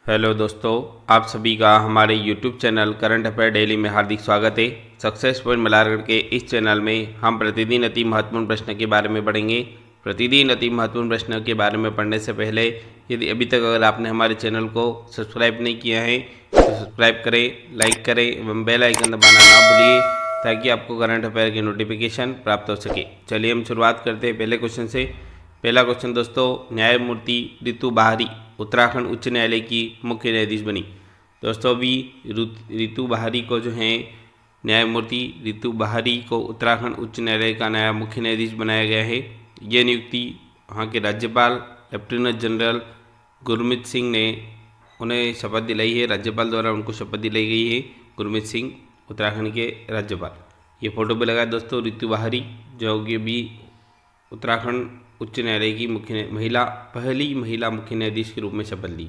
Hello दोस्तों, आप सभी का हमारे YouTube channel current affair daily में हार्दिक स्वागत है। सक्सेस पॉइंट मल्हारगढ़ के इस चैनल में हम प्रतिदिन अति महत्वपूर्ण प्रश्न के बारे में पढ़ेंगे। प्रतिदिन अति महत्वपूर्ण प्रश्न के बारे में पढ़ने से पहले यदि अभी तक अगर आपने हमारे चैनल को सब्सक्राइब नहीं किया है तो सब्सक्राइब करें, लाइक करें एवं बेल आइकन दबाना ना भूलिए ताकि आपको करंट अफेयर की नोटिफिकेशन प्राप्त हो सके। चलिए हम शुरुआत करते हैं पहले क्वेश्चन से। पहला क्वेश्चन दोस्तों, न्यायमूर्ति रितु बहारी उत्तराखंड उच्च न्यायालय की मुख्य न्यायाधीश बनी। दोस्तों अभी रितु बहारी को जो है न्यायमूर्ति रितु बहारी को उत्तराखंड उच्च न्यायालय का नया मुख्य न्यायाधीश बनाया गया है। ये नियुक्ति वहाँ के राज्यपाल लेफ्टिनेंट जनरल गुरमीत सिंह ने उन्हें शपथ दिलाई है। राज्यपाल द्वारा उनको शपथ दिलाई गई है। गुरमीत सिंह उत्तराखंड के राज्यपाल। ये फोटो पे लगा दोस्तों रितु बहारी जो कि भी उत्तराखंड उच्च न्यायालय की पहली महिला मुख्य न्यायाधीश के रूप में शपथ ली।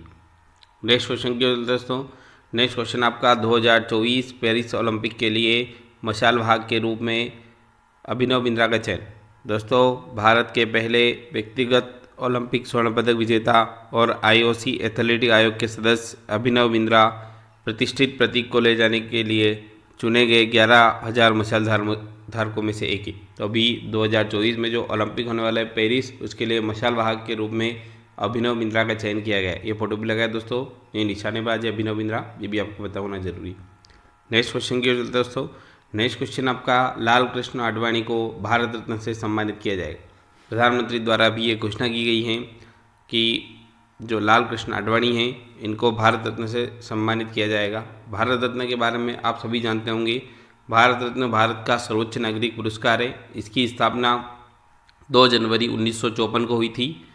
नेक्स्ट क्वेश्चन की ओर दोस्तों, नेक्स्ट क्वेश्चन आपका 2024 पेरिस ओलंपिक के लिए मशाल वाहक के रूप में अभिनव बिंद्रा का चयन। दोस्तों भारत के पहले व्यक्तिगत ओलंपिक स्वर्ण पदक विजेता और IOC एथलेटिक आयोग के सदस्य अभिनव बिंद्रा प्रतिष्ठित प्रतीक को ले जाने के लिए चुने गए 11,000 मशाल धारकों में से एक ही। तो अभी 2024 में जो ओलंपिक होने वाला है पेरिस, उसके लिए मशाल वाहक के रूप में अभिनव बिंद्रा का चयन किया गया है। ये फोटो भी लगा है दोस्तों, ये निशानेबाज है अभिनव बिंद्रा, ये भी आपको पता होना जरूरी। नेक्स्ट क्वेश्चन की ओर दोस्तों, नेक्स्ट क्वेश्चन आपका लाल कृष्ण आडवाणी को भारत रत्न से सम्मानित किया जाएगा। प्रधानमंत्री द्वारा भी ये घोषणा की गई है कि जो लाल कृष्ण आडवाणी हैं इनको भारत रत्न से सम्मानित किया जाएगा। भारत रत्न के बारे में आप सभी जानते होंगे। भारत रत्न भारत का सर्वोच्च नागरिक पुरस्कार है। इसकी स्थापना 2 जनवरी 1954 को हुई थी।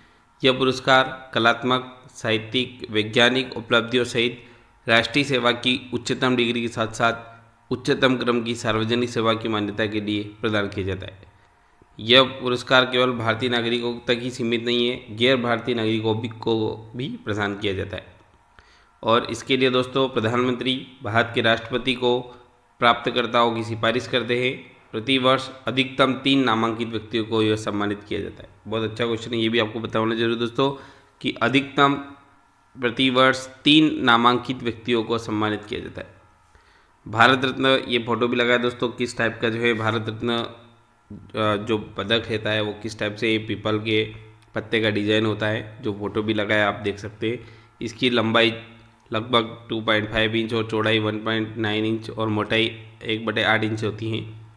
यह पुरस्कार कलात्मक, साहित्यिक, वैज्ञानिक उपलब्धियों सहित राष्ट्रीय सेवा की उच्चतम डिग्री के साथ साथ उच्चतम क्रम की सार्वजनिक सेवा की मान्यता के लिए प्रदान किया जाता है। यह पुरस्कार केवल भारतीय नागरिकों तक ही सीमित नहीं है, गैर भारतीय नागरिकों को भी प्रदान किया जाता है। और इसके लिए दोस्तों प्रधानमंत्री भारत के राष्ट्रपति को प्राप्तकर्ताओं की सिफारिश करते हैं। प्रतिवर्ष अधिकतम 3 नामांकित व्यक्तियों को यह सम्मानित किया जाता है। बहुत अच्छा क्वेश्चन है, ये भी आपको पता होना जरूरी दोस्तों कि अधिकतम प्रतिवर्ष 3 नामांकित व्यक्तियों को सम्मानित किया जाता है। भारत रत्न, ये फोटो भी लगा है दोस्तों, किस टाइप का जो है भारत रत्न जो पदक रहता है वो किस टाइप से पीपल के पत्ते का डिजाइन होता है। जो फोटो भी लगा है आप देख सकते हैं। इसकी लंबाई लगभग 2.5 इंच और चौड़ाई 1.9 इंच और मोटाई 1/8 इंच होती हैं।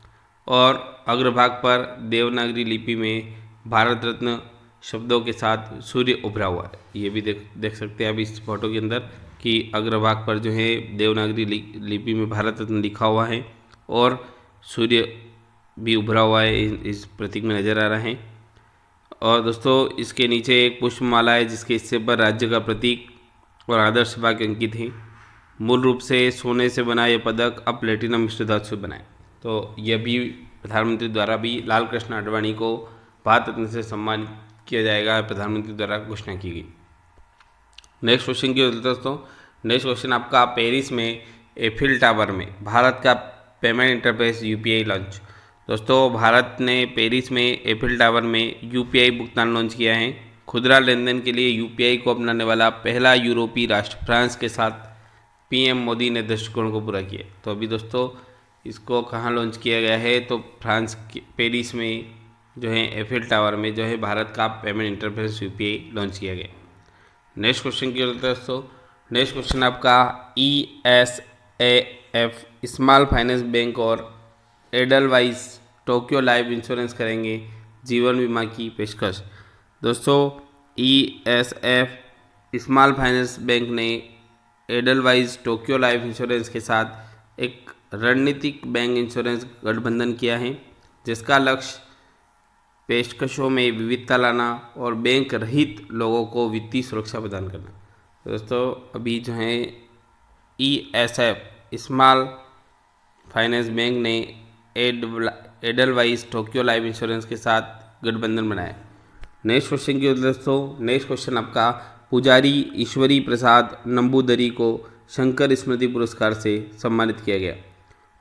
और अग्रभाग पर देवनागरी लिपि में भारत रत्न शब्दों के साथ सूर्य उभरा हुआ है। ये भी देख सकते हैं आप इस फोटो के अंदर कि अग्रभाग पर जो है देवनागरी लिपि में भारत रत्न लिखा हुआ है और सूर्य भी उभरा हुआ है इस प्रतीक में नज़र आ रहा है। और दोस्तों इसके नीचे एक पुष्पमाला है जिसके हिस्से पर राज्य का प्रतीक और आदर्श वाक्य अंकित हैं। मूल रूप से सोने से बना यह पदक अब प्लेटिनम मिश्र धातु से बना है। तो यह भी प्रधानमंत्री द्वारा भी लाल कृष्ण आडवाणी को भारत रत्न से सम्मानित किया जाएगा, प्रधानमंत्री द्वारा घोषणा की गई। नेक्स्ट क्वेश्चन की दोस्तों, नेक्स्ट क्वेश्चन आपका पेरिस में एफिल टावर में भारत का पेमेंट इंटरफेस UPI लॉन्च। दोस्तों भारत ने पेरिस में एफिल टावर में UPI भुगतान लॉन्च किया है। खुदरा लेन देन के लिए UPI को अपनाने वाला पहला यूरोपीय राष्ट्र फ्रांस के साथ PM मोदी ने दृष्टिकोण को पूरा किया। तो अभी दोस्तों इसको कहाँ लॉन्च किया गया है, तो फ्रांस के पेरिस में जो है एफिल टावर में जो है भारत का पेमेंट इंटरफेस UPI लॉन्च किया गया। नेक्स्ट क्वेश्चन की ओर दोस्तों, नेक्स्ट क्वेश्चन आपका ESAF स्मॉल फाइनेंस बैंक और एडलवाइज टोक्यो लाइफ इंश्योरेंस करेंगे जीवन बीमा की पेशकश। दोस्तों ESAF स्मॉल फाइनेंस बैंक ने एडलवाइज टोक्यो लाइफ इंश्योरेंस के साथ एक रणनीतिक बैंक इंश्योरेंस गठबंधन किया है जिसका लक्ष्य पेशकशों में विविधता लाना और बैंक रहित लोगों को वित्तीय सुरक्षा प्रदान करना। दोस्तों अभी जो है ESAF स्मॉल फाइनेंस बैंक ने एडलवाइज टोक्यो लाइफ इंश्योरेंस के साथ गठबंधन बनाया। नेक्स्ट क्वेश्चन की दोस्तों, नेक्स्ट क्वेश्चन आपका पुजारी ईश्वरी प्रसाद नंबूदरी को शंकर स्मृति पुरस्कार से सम्मानित किया गया।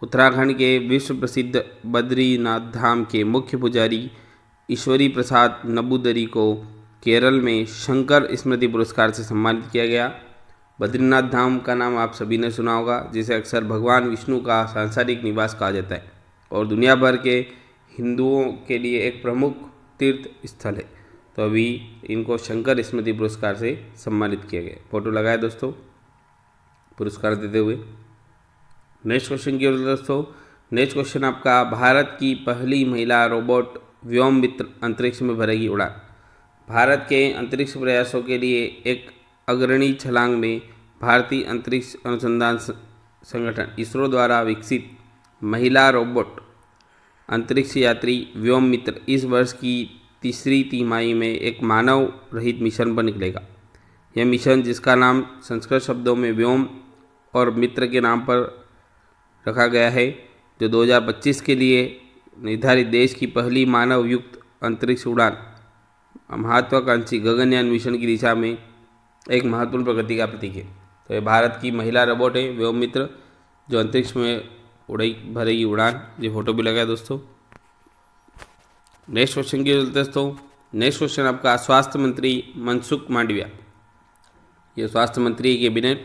उत्तराखंड के विश्व प्रसिद्ध बद्रीनाथ धाम के मुख्य पुजारी ईश्वरी प्रसाद नंबूदरी को केरल में शंकर स्मृति पुरस्कार से सम्मानित किया गया। बद्रीनाथ धाम का नाम आप सभी ने सुना होगा, जिसे अक्सर भगवान विष्णु का सांसारिक निवास कहा जाता है और दुनिया भर के हिंदुओं के लिए एक प्रमुख तीर्थ स्थल है। तो अभी इनको शंकर स्मृति पुरस्कार से सम्मानित किया गया। फोटो लगाए दोस्तों पुरस्कार देते हुए। नेक्स्ट क्वेश्चन की ओर दोस्तों, नेक्स्ट क्वेश्चन आपका, भारत की पहली महिला रोबोट व्योम मित्र अंतरिक्ष में भरेगी उड़ान। भारत के अंतरिक्ष प्रयासों के लिए एक अग्रणी छलांग में भारतीय अंतरिक्ष अनुसंधान संगठन इसरो द्वारा विकसित महिला रोबोट अंतरिक्ष यात्री व्योम मित्र इस वर्ष की तीसरी तिमाही में एक मानव रहित मिशन पर निकलेगा। यह मिशन, जिसका नाम संस्कृत शब्दों में व्योम और मित्र के नाम पर रखा गया है, जो 2025 के लिए निर्धारित देश की पहली मानव युक्त अंतरिक्ष उड़ान महत्वाकांक्षी गगनयान मिशन की दिशा में एक महत्वपूर्ण प्रगति का प्रतीक है। तो ये भारत की महिला रोबोट है व्योम मित्र, जो अंतरिक्ष में भरेगी उड़ान। ये फोटो भी लगा है दोस्तों। नेक्स्ट क्वेश्चन की दोस्तों, नेक्स्ट क्वेश्चन आपका, स्वास्थ्य मंत्री मनसुख मांडविया, ये स्वास्थ्य मंत्री कैबिनेट,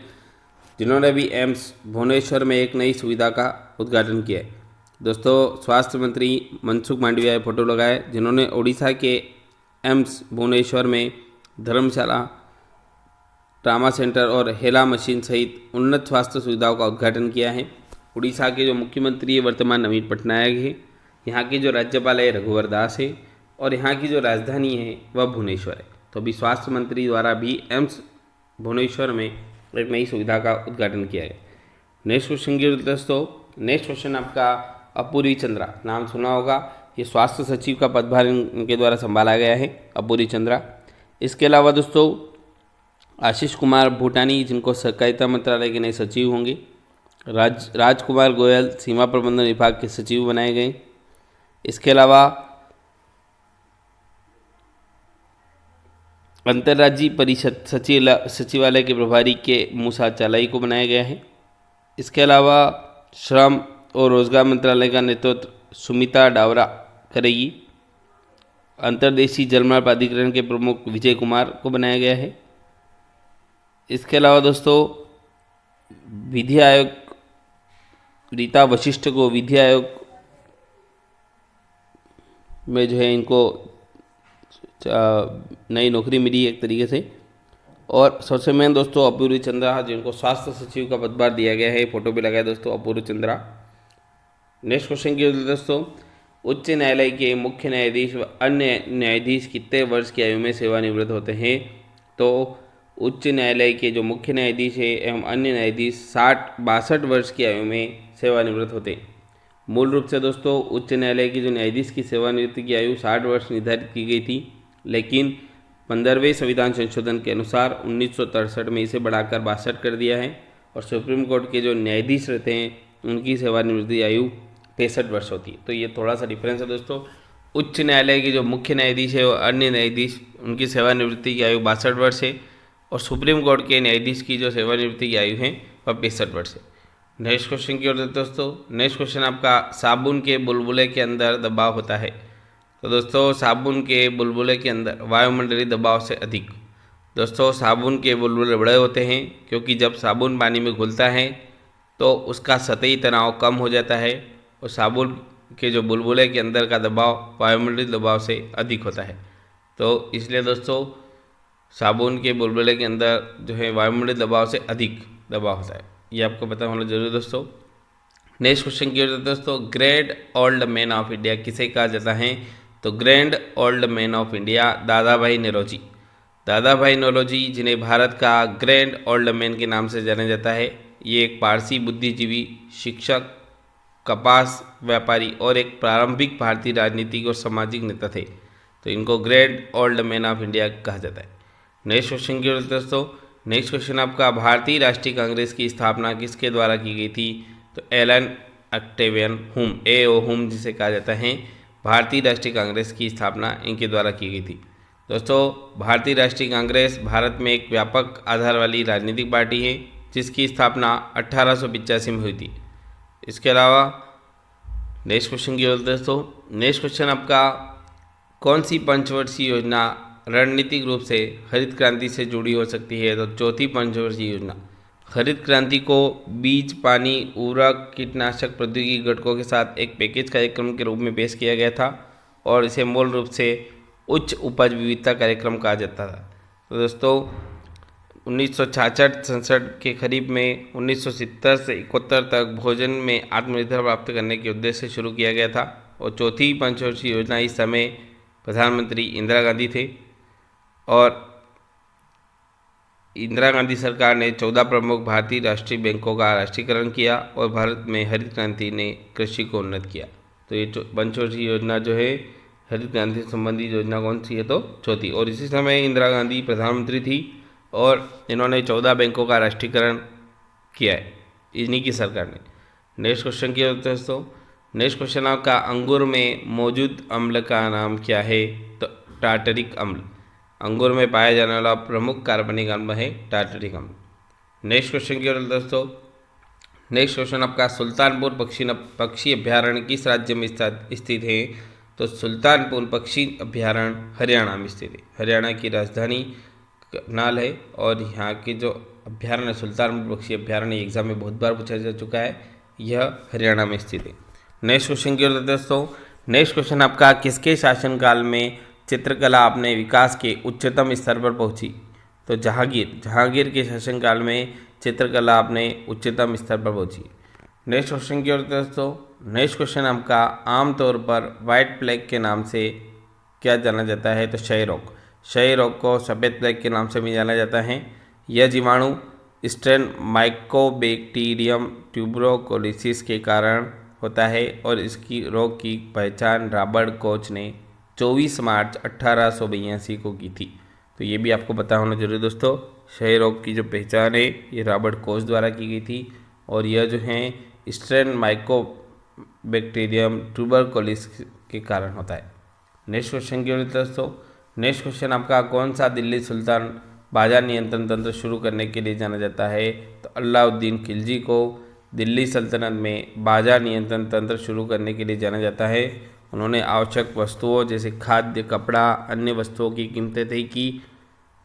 जिन्होंने भी एम्स भुवनेश्वर में एक नई सुविधा का उद्घाटन किया है। दोस्तों स्वास्थ्य मंत्री मनसुख मांडविया फोटो लगाए, जिन्होंने ओडिशा के एम्स भुवनेश्वर में धर्मशाला, ट्रामा सेंटर और हेला मशीन सहित उन्नत स्वास्थ्य सुविधाओं का उद्घाटन किया है। उड़ीसा के जो मुख्यमंत्री वर्तमान नवीन पटनायक है, यहाँ के जो राज्यपाल है रघुवर दास है और यहाँ की जो राजधानी है वह भुवनेश्वर है। तो अभी स्वास्थ्य मंत्री द्वारा भी एम्स भुवनेश्वर में एक नई सुविधा का उद्घाटन किया है। नेक्स्ट क्वेश्चन की दोस्तों, नेक्स्ट क्वेश्चन आपका, अपूर्वी चंद्रा, नाम सुना होगा, ये स्वास्थ्य सचिव का पदभार इनके द्वारा संभाला गया है, अपूर्वी चंद्रा। इसके अलावा दोस्तों आशीष कुमार भूटानी, जिनको सहकारिता मंत्रालय के नए सचिव होंगे। राजकुमार गोयल सीमा प्रबंधन विभाग के सचिव बनाए गए। इसके अलावा अंतर्राज्यीय परिषद सचिवालय के प्रभारी के मूसा चालाई को बनाया गया है। इसके अलावा श्रम और रोजगार मंत्रालय का नेतृत्व सुमिता डावरा करेगी। अंतर्देशीय जलमार्ग प्राधिकरण के प्रमुख विजय कुमार को बनाया गया है। इसके अलावा दोस्तों विधि आयोग रीता वशिष्ठ को विधि आयोग में जो है इनको नई नौकरी मिली एक तरीके से। और सबसे मेन दोस्तों अपूर्वी चंद्रा, जिनको स्वास्थ्य सचिव का पदभार दिया गया है, फोटो भी लगाया दोस्तों अपूर्वी चंद्रा। नेक्स्ट क्वेश्चन की दोस्तों, उच्च न्यायालय के मुख्य न्यायाधीश व अन्य न्यायाधीश कितने वर्ष की आयु में सेवानिवृत्त होते हैं? तो उच्च न्यायालय के जो मुख्य न्यायाधीश है एवं अन्य न्यायाधीश 62 वर्ष की आयु में सेवानिवृत्त होते हैं। मूल रूप से दोस्तों उच्च न्यायालय की जो न्यायाधीश की सेवानिवृत्ति की आयु 60 वर्ष निर्धारित की गई थी, लेकिन 15वें संविधान संशोधन के अनुसार 1963 में इसे बढ़ाकर 62 कर दिया है। और सुप्रीम कोर्ट के जो न्यायाधीश रहते हैं उनकी सेवानिवृत्ति आयु 65 वर्ष होती है। तो ये थोड़ा सा डिफरेंस है दोस्तों। उच्च न्यायालय के जो मुख्य न्यायाधीश है और अन्य न्यायाधीश उनकी सेवानिवृत्ति की आयु 62 वर्ष है और सुप्रीम कोर्ट के न्यायाधीश की जो सेवानिवृत्ति की आयु है वह 65 वर्ष है। नेक्स्ट क्वेश्चन की ओर दोस्तों, नेक्स्ट क्वेश्चन आपका, साबुन के बुलबुले के अंदर दबाव होता है। तो दोस्तों साबुन के बुलबुले के अंदर वायुमंडलीय दबाव से अधिक। दोस्तों साबुन के बुलबुले बड़े होते हैं क्योंकि जब साबुन पानी में घुलता है तो उसका सतही तनाव कम हो जाता है और साबुन के जो बुलबुले के अंदर का दबाव वायुमंडलीय दबाव से अधिक होता है। तो इसलिए दोस्तों साबुन के बुलबुले के अंदर जो है वायुमंडलीय दबाव से अधिक दबाव होता है, ये आपको पता होना जरूरी दोस्तों। नेक्स्ट क्वेश्चन की ओर दोस्तों, grand old man of India किसे कहा जाता है? तो grand old man of India दादा भाई नौरोजी। दादा भाई नौरोजी, जिन्हें भारत का ग्रैंड ओल्ड मैन के नाम से जाना जाता है, ये एक पारसी बुद्धिजीवी, शिक्षक, कपास व्यापारी और एक प्रारंभिक भारतीय राजनीतिक और सामाजिक नेता थे। तो इनको grand old man of India कहा जाता है। नेक्स्ट क्वेश्चन की ओर दोस्तों, नेक्स्ट क्वेश्चन आपका, भारतीय राष्ट्रीय कांग्रेस की स्थापना किसके द्वारा की गई थी? तो एलन ऑक्टेवियन हुम, A.O. हुम जिसे कहा जाता है, भारतीय राष्ट्रीय कांग्रेस की स्थापना इनके द्वारा की गई थी। दोस्तों भारतीय राष्ट्रीय कांग्रेस भारत में एक व्यापक आधार वाली राजनीतिक पार्टी है जिसकी स्थापना 1885 में हुई थी। इसके अलावा नेक्स्ट क्वेश्चन की ओर दोस्तों, नेक्स्ट क्वेश्चन आपका, कौन सी पंचवर्षीय योजना रणनीतिक रूप से हरित क्रांति से जुड़ी हो सकती है? तो चौथी पंचवर्षीय योजना। हरित क्रांति को बीज, पानी, उर्वरक, कीटनाशक प्रौद्योगिकी घटकों के साथ एक पैकेज कार्यक्रम के रूप में पेश किया गया था और इसे मूल रूप से उच्च उपज विविधता कार्यक्रम कहा जाता था। तो दोस्तों 1966 संसद के करीब में 1970 से 71 तक भोजन में आत्मनिर्भर प्राप्त करने के उद्देश्य से शुरू किया गया था और चौथी पंचवर्षीय योजना इस समय प्रधानमंत्री इंदिरा गांधी थे और इंदिरा गांधी सरकार ने 14 प्रमुख भारतीय राष्ट्रीय बैंकों का राष्ट्रीयकरण किया और भारत में हरित क्रांति ने कृषि को उन्नत किया। तो ये पंचवर्षीय योजना जो है हरित क्रांति संबंधी योजना कौन सी है? तो चौथी। और इसी समय इंदिरा गांधी प्रधानमंत्री थी और इन्होंने 14 बैंकों का राष्ट्रीयकरण किया है, इन्हीं की सरकार ने। नेक्स्ट क्वेश्चन क्या होता है दोस्तों? नेक्स्ट क्वेश्चन आपका, अंगूर में मौजूद अम्ल का नाम क्या है? तो टार्टरिक अम्ल। अंगूर में पाया जाने वाला प्रमुख कार्बनिक अम्ल है टार्टरिक अम्ल। नेक्स्ट क्वेश्चन क्या होता है दोस्तों? नेक्स्ट क्वेश्चन आपका, सुल्तानपुर पक्षी अभ्यारण्य किस राज्य में स्थित है? तो सुल्तानपुर पक्षी अभ्यारण्य हरियाणा में स्थित है। हरियाणा की राजधानी करनाल है और यहाँ के जो अभ्यारण्य सुल्तानपुर पक्षी अभ्यारण्य एग्जाम में बहुत बार पूछा जा चुका है, यह हरियाणा में स्थित है। नेक्स्ट क्वेश्चन क्या होता है दोस्तों? नेक्स्ट क्वेश्चन आपका, किसके शासनकाल में चित्रकला अपने विकास के उच्चतम स्तर पर पहुंची? तो जहांगीर के शासनकाल में चित्रकला अपने उच्चतम स्तर पर पहुंची। नेक्स्ट क्वेश्चन क्या होता है दोस्तों? नेक्स्ट क्वेश्चन आपका, आमतौर पर वाइट प्लेग के नाम से क्या जाना जाता है? तो क्षय रोग। क्षय रोग को सफ़ेद प्लेग के नाम से भी जाना जाता है। यह जीवाणु स्ट्रेन माइकोबैक्टीरियम ट्यूबरोकोलिसिस के कारण होता है और इसकी रोग की पहचान रॉबर्ट कोच ने 24 मार्च 1882 को की थी। तो ये भी आपको पता होना जरूरी दोस्तों। क्षय रोग की जो पहचान है ये रॉबर्ट कोच द्वारा की गई थी और यह जो है स्ट्रेन माइकोबैक्टीरियम ट्यूबरकुलोसिस के कारण होता है। नेक्स्ट क्वेश्चन क्या होता है दोस्तों? नेक्स्ट क्वेश्चन आपका, कौन सा दिल्ली सुल्तान बाजार नियंत्रण तंत्र शुरू करने के लिए जाना जाता है? तो अलाउद्दीन खिलजी को दिल्ली सल्तनत में बाजार नियंत्रण तंत्र शुरू करने के लिए जाना जाता है। उन्होंने आवश्यक वस्तुओं जैसे खाद्य, कपड़ा, अन्य वस्तुओं की कीमतें तय की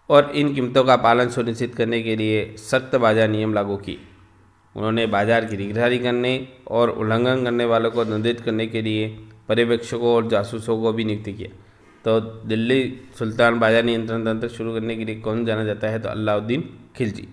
और इन कीमतों का पालन सुनिश्चित करने के लिए सख्त बाजार नियम लागू की। उन्होंने बाजार की निगरानी करने और उल्लंघन करने वालों को दंडित करने के लिए पर्यवेक्षकों और जासूसों को भी नियुक्त किया। तो दिल्ली सुल्तान बाजार नियंत्रण तंत्र शुरू करने के लिए कौन जाना जाता है? तो अलाउद्दीन खिलजी।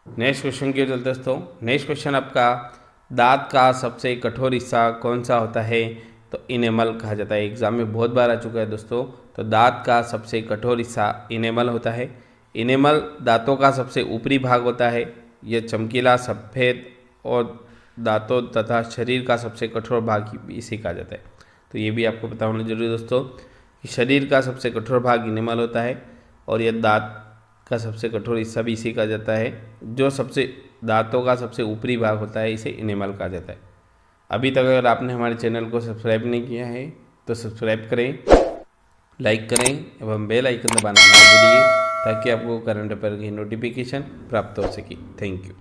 नेक्स्ट क्वेश्चन क्या चलता है दोस्तों? नेक्स्ट क्वेश्चन आपका, दांत का सबसे कठोर हिस्सा कौन सा होता है? तो इनेमल कहा जाता है। एग्जाम में बहुत बार आ चुका है दोस्तों। तो दांत का सबसे कठोर हिस्सा इनेमल होता है। इनेमल दांतों का सबसे ऊपरी भाग होता है। यह चमकीला, सफ़ेद और दांतों तथा शरीर का सबसे कठोर भाग इसे कहा जाता है। तो ये भी आपको पता होना जरूरी है दोस्तों कि शरीर का सबसे कठोर भाग इनेमल होता है और यह दांत का सबसे कठोर हिस्सा भी इसे कहा जाता है। जो सबसे दांतों का सबसे ऊपरी भाग होता है इसे इनेमल कहा जाता है। अभी तक अगर आपने हमारे चैनल को सब्सक्राइब नहीं किया है तो सब्सक्राइब करें, लाइक करें एवं बेल आइकन दबाना ना भूलिए ताकि आपको करंट अफेयर की नोटिफिकेशन प्राप्त हो सके। Thank you.